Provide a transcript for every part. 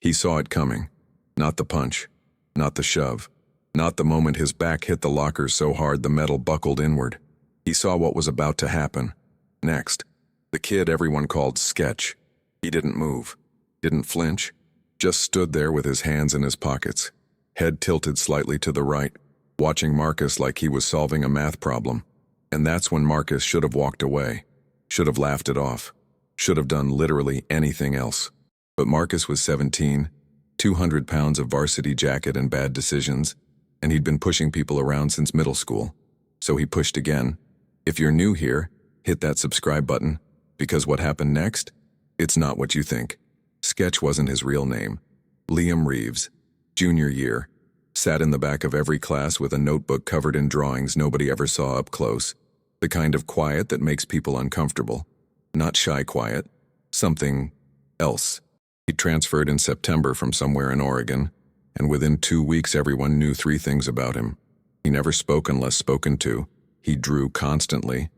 He saw it coming. Not the punch. Not the shove. Not the moment his back hit the locker so hard the metal buckled inward. He saw what was about to happen. Next, the kid everyone called Sketch. He didn't move. Didn't flinch. Just stood there with his hands in his pockets, head tilted slightly to the right, watching Marcus like he was solving a math problem. And that's when Marcus should have walked away. Should have laughed it off. Should have done literally anything else. But Marcus was 17, 200 pounds of varsity jacket and bad decisions, and he'd been pushing people around since middle school. So he pushed again. If you're new here, hit that subscribe button, because what happened next? It's not what you think. Sketch wasn't his real name. Liam Reeves, junior year, sat in the back of every class with a notebook covered in drawings nobody ever saw up close. The kind of quiet that makes people uncomfortable. Not shy quiet. Something else. He transferred in September from somewhere in Oregon, and within 2 weeks everyone knew 3 things about him. He never spoke unless spoken to. He drew constantly,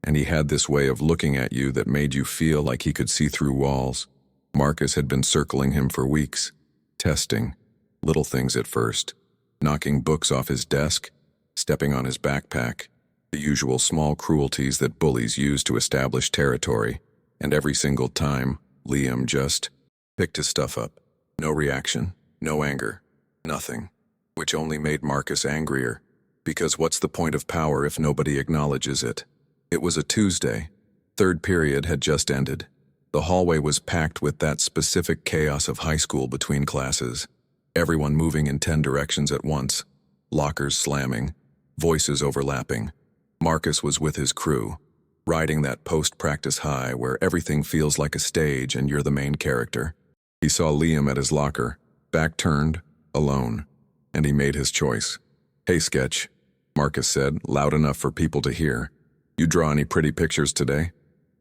and he had this way of looking at you that made you feel like he could see through walls. Marcus had been circling him for weeks, testing. Little things at first. Knocking books off his desk, stepping on his backpack, the usual small cruelties that bullies use to establish territory, and every single time, Liam just picked his stuff up. No reaction, no anger, nothing, which only made Marcus angrier, because what's the point of power if nobody acknowledges it? It was a Tuesday. 3rd period had just ended. The hallway was packed with that specific chaos of high school between classes. Everyone moving in 10 directions at once, lockers slamming, voices overlapping. Marcus was with his crew, riding that post-practice high where everything feels like a stage and you're the main character. He saw Liam at his locker, back turned, alone, and he made his choice. "Hey, Sketch," Marcus said, loud enough for people to hear. "You draw any pretty pictures today?"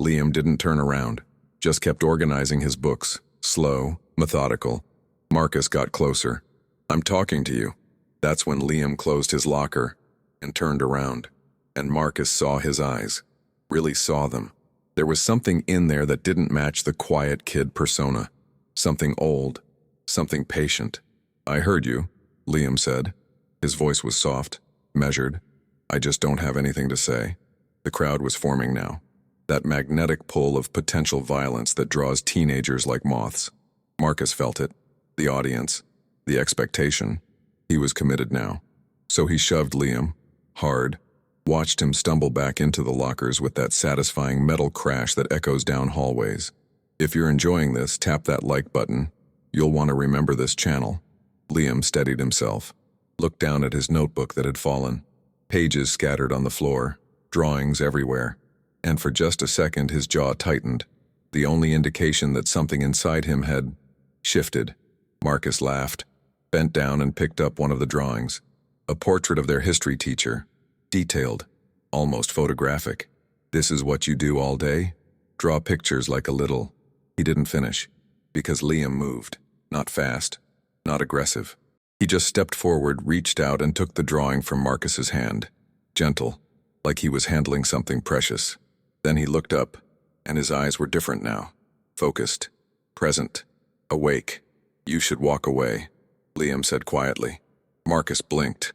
Liam didn't turn around, just kept organizing his books, slow, methodical. Marcus got closer. "I'm talking to you." That's when Liam closed his locker and turned around, and Marcus saw his eyes, really saw them. There was something in there that didn't match the quiet kid persona. Something old, something patient. "I heard you," Liam said. His voice was soft, measured. "I just don't have anything to say." The crowd was forming now. That magnetic pull of potential violence that draws teenagers like moths. Marcus felt it. The audience. The expectation. He was committed now. So he shoved Liam, hard, watched him stumble back into the lockers with that satisfying metal crash that echoes down hallways. If you're enjoying this, tap that like button. You'll want to remember this channel. Liam steadied himself, looked down at his notebook that had fallen. Pages scattered on the floor, drawings everywhere. And for just a second his jaw tightened, the only indication that something inside him had shifted. Marcus laughed, bent down and picked up one of the drawings. A portrait of their history teacher. Detailed, almost photographic. "This is what you do all day? Draw pictures like a little..." He didn't finish, because Liam moved. Not fast, not aggressive. He just stepped forward, reached out and took the drawing from Marcus's hand. Gentle, like he was handling something precious. Then he looked up, and his eyes were different now. Focused, present, awake. "You should walk away," Liam said quietly. Marcus blinked.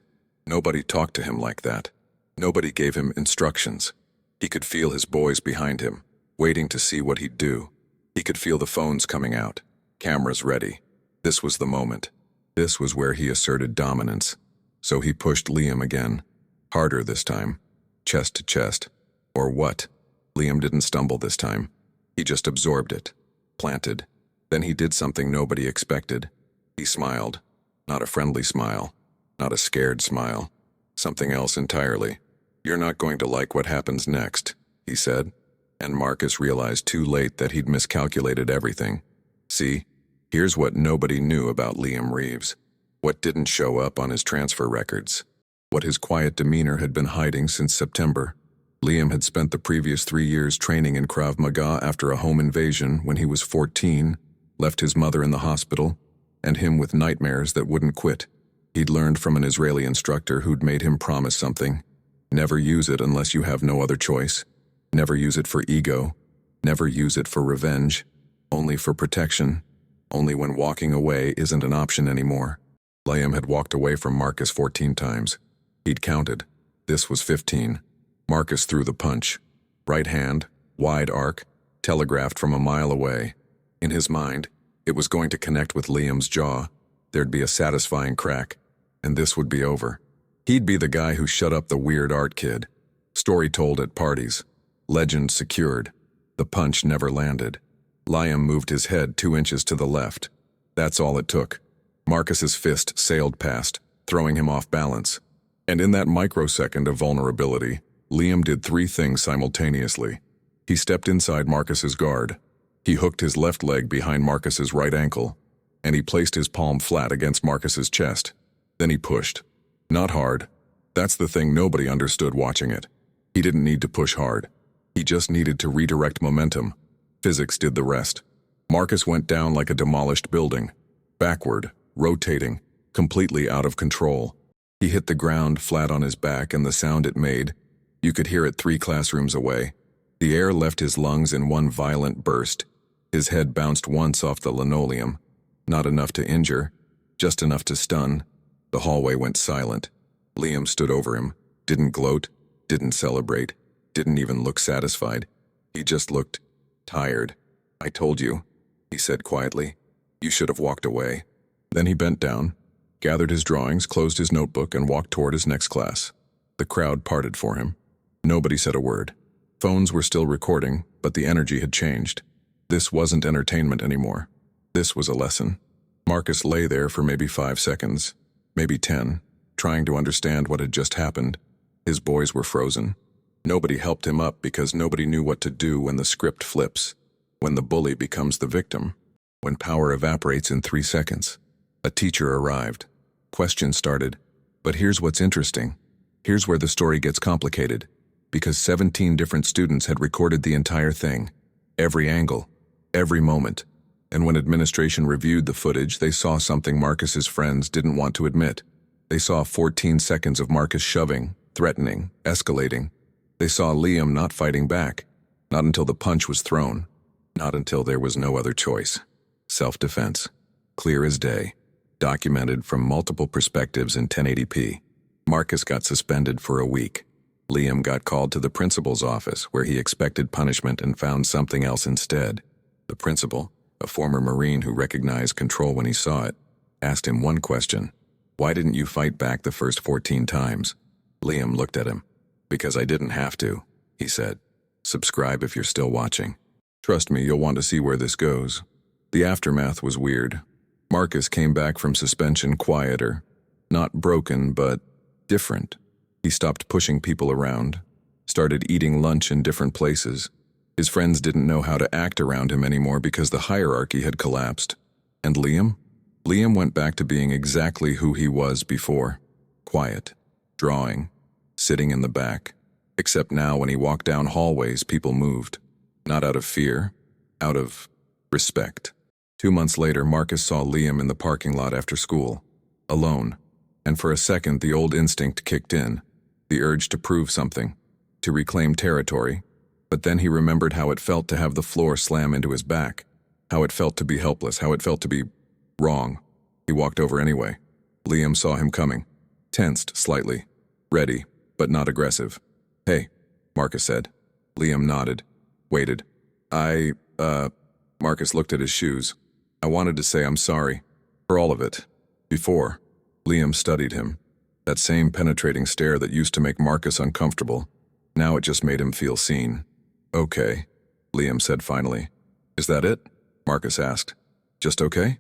Nobody talked to him like that. Nobody gave him instructions. He could feel his boys behind him, waiting to see what he'd do. He could feel the phones coming out, cameras ready. This was the moment. This was where he asserted dominance. So he pushed Liam again. Harder this time. Chest to chest. Or what? Liam didn't stumble this time. He just absorbed it. Planted. Then he did something nobody expected. He smiled. Not a friendly smile. Not a scared smile. Something else entirely. "You're not going to like what happens next," he said. And Marcus realized too late that he'd miscalculated everything. See, here's what nobody knew about Liam Reeves. What didn't show up on his transfer records. What his quiet demeanor had been hiding since September. Liam had spent the previous 3 years training in Krav Maga after a home invasion when he was 14, left his mother in the hospital, and him with nightmares that wouldn't quit. He'd learned from an Israeli instructor who'd made him promise something. Never use it unless you have no other choice. Never use it for ego. Never use it for revenge. Only for protection. only when walking away isn't an option anymore. Liam had walked away from Marcus 14 times. He'd counted. This was 15. Marcus threw the punch. Right hand, wide arc, telegraphed from a mile away. In his mind, it was going to connect with Liam's jaw. There'd be a satisfying crack, and this would be over. He'd be the guy who shut up the weird art kid. Story told at parties. Legend secured. The punch never landed. Liam moved his head 2 inches to the left. That's all it took. Marcus's fist sailed past, throwing him off balance. And in that microsecond of vulnerability, Liam did 3 things simultaneously. He stepped inside Marcus's guard. He hooked his left leg behind Marcus's right ankle, and he placed his palm flat against Marcus's chest. Then he pushed. Not hard. That's the thing nobody understood watching it. He didn't need to push hard. He just needed to redirect momentum. Physics did the rest. Marcus went down like a demolished building. Backward, rotating, completely out of control. He hit the ground flat on his back, and the sound it made, you could hear it 3 classrooms away. The air left his lungs in one violent burst. His head bounced once off the linoleum. Not enough to injure, just enough to stun. The hallway went silent. Liam stood over him, didn't gloat, didn't celebrate, didn't even look satisfied. He just looked tired. "I told you," he said quietly. "You should have walked away." Then he bent down, gathered his drawings, closed his notebook, and walked toward his next class. The crowd parted for him. Nobody said a word. Phones were still recording, but the energy had changed. This wasn't entertainment anymore. This was a lesson. Marcus lay there for maybe 5 seconds, maybe 10, trying to understand what had just happened. His boys were frozen. Nobody helped him up because nobody knew what to do when the script flips, when the bully becomes the victim, when power evaporates in 3 seconds. A teacher arrived. Questions started. But here's what's interesting. Here's where the story gets complicated. Because 17 different students had recorded the entire thing. Every angle. Every moment. And when administration reviewed the footage, they saw something Marcus's friends didn't want to admit. They saw 14 seconds of Marcus shoving, threatening, escalating. They saw Liam not fighting back. Not until the punch was thrown. Not until there was no other choice. Self-defense. Clear as day. Documented from multiple perspectives in 1080p. Marcus got suspended for a week. Liam got called to the principal's office, where he expected punishment and found something else instead. The principal, a former Marine who recognized control when he saw it, asked him one question. "Why didn't you fight back the first 14 times?" Liam looked at him. "Because I didn't have to," he said. "Subscribe if you're still watching. Trust me, you'll want to see where this goes." The aftermath was weird. Marcus came back from suspension quieter. Not broken, but different. He stopped pushing people around, started eating lunch in different places. His friends didn't know how to act around him anymore because the hierarchy had collapsed. And Liam? Liam went back to being exactly who he was before. Quiet, drawing, sitting in the back. Except now when he walked down hallways, people moved. Not out of fear, out of respect. 2 months later, Marcus saw Liam in the parking lot after school, alone. And for a second, the old instinct kicked in. The urge to prove something, to reclaim territory, but then he remembered how it felt to have the floor slam into his back, how it felt to be helpless, how it felt to be wrong. He walked over anyway. Liam saw him coming, tensed slightly, ready, but not aggressive. "Hey," Marcus said. Liam nodded, waited. Marcus looked at his shoes. "I wanted to say I'm sorry, for all of it. Before." Liam studied him. That same penetrating stare that used to make Marcus uncomfortable. Now it just made him feel seen. "Okay," Liam said finally. "Is that it?" Marcus asked. "Just okay?"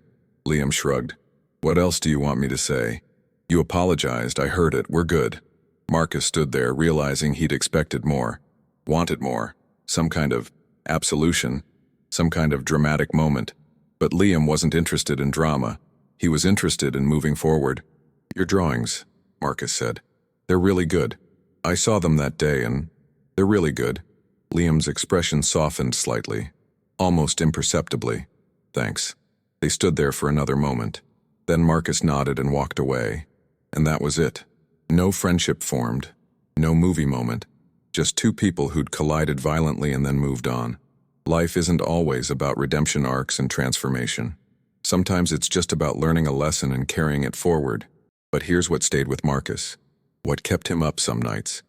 Liam shrugged. "What else do you want me to say? You apologized, I heard it, we're good." Marcus stood there, realizing he'd expected more. Wanted more. Some kind of absolution. Some kind of dramatic moment. But Liam wasn't interested in drama. He was interested in moving forward. "Your drawings," Marcus said. "They're really good. I saw them that day and they're really good." Liam's expression softened slightly, almost imperceptibly. "Thanks." They stood there for another moment. Then Marcus nodded and walked away. And that was it. No friendship formed. No movie moment. Just 2 people who'd collided violently and then moved on. Life isn't always about redemption arcs and transformation. Sometimes it's just about learning a lesson and carrying it forward. But here's what stayed with Marcus. What kept him up some nights.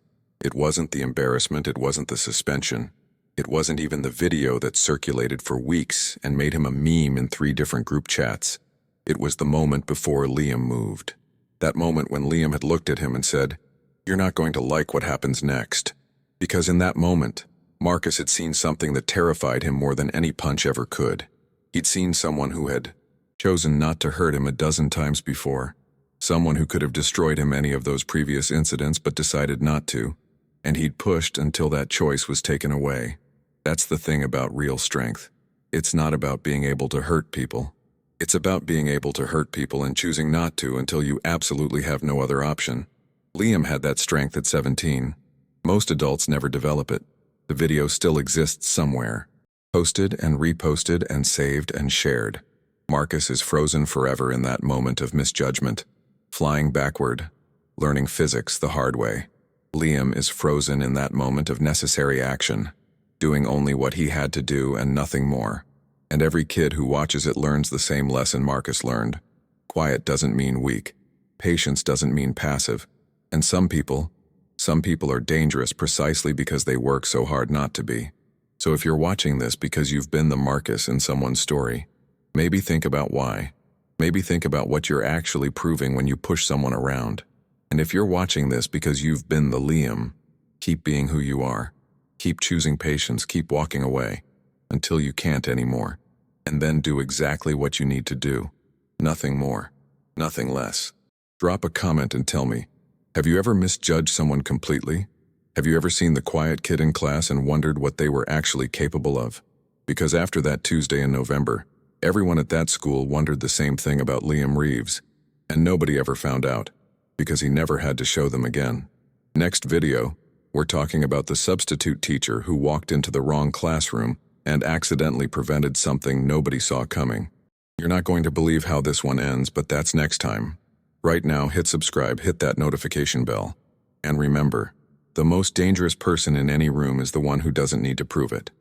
It wasn't the embarrassment, it wasn't the suspension. It wasn't even the video that circulated for weeks and made him a meme in 3 different group chats. It was the moment before Liam moved. That moment when Liam had looked at him and said, "You're not going to like what happens next." Because in that moment, Marcus had seen something that terrified him more than any punch ever could. He'd seen someone who had chosen not to hurt him a dozen times before. Someone who could have destroyed him any of those previous incidents but decided not to. And he'd pushed until that choice was taken away. That's the thing about real strength. It's not about being able to hurt people. It's about being able to hurt people and choosing not to until you absolutely have no other option. Liam had that strength at 17. Most adults never develop it. The video still exists somewhere. Posted and reposted and saved and shared. Marcus is frozen forever in that moment of misjudgment. Flying backward. Learning physics the hard way. Liam is frozen in that moment of necessary action. Doing only what he had to do and nothing more. And every kid who watches it learns the same lesson Marcus learned. Quiet doesn't mean weak. Patience doesn't mean passive. And some people are dangerous precisely because they work so hard not to be. So if you're watching this because you've been the Marcus in someone's story, maybe think about why. Maybe think about what you're actually proving when you push someone around. And if you're watching this because you've been the Liam, keep being who you are. Keep choosing patience, keep walking away. Until you can't anymore. And then do exactly what you need to do. Nothing more. Nothing less. Drop a comment and tell me, have you ever misjudged someone completely? Have you ever seen the quiet kid in class and wondered what they were actually capable of? Because after that Tuesday in November, everyone at that school wondered the same thing about Liam Reeves. And nobody ever found out. Because he never had to show them again. Next video, we're talking about the substitute teacher who walked into the wrong classroom and accidentally prevented something nobody saw coming. You're not going to believe how this one ends, but that's next time. Right now, hit subscribe, hit that notification bell. And remember, the most dangerous person in any room is the one who doesn't need to prove it.